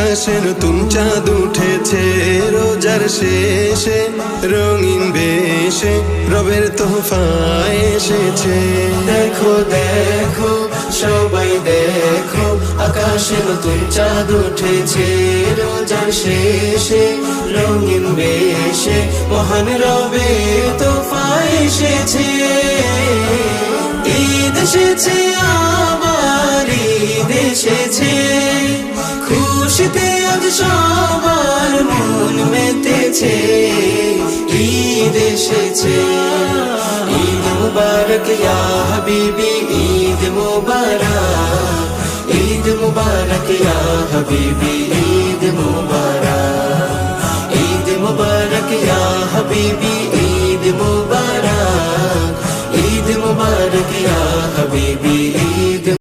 আকাশে নতুন চাঁদ উঠেছে রোজার শেষে, রঙিন বেশে রবের তোহফা এসেছে। দেখো দেখো সবাই দেখো, আকাশে নতুন চাঁদ উঠেছে রোজার শেষে, রঙিন বেশে মহান রবের তোহফা এসেছে। ঈদ এসেছে আবার ঈদ এসেছে, খুশিতে আজ সবার মন মেতেছে। ঈদ এসেছে, ঈদ মুবারক ইয়া হাবিবি, ঈদ মুবারক, ঈদ মুবারক ইয়া হাবিবি, ঈদ মুবারক, ঈদ মুবারক ইয়া হাবিবি, ঈদ মুবারক, ঈদ মুবারক ইয়া হাবিবি।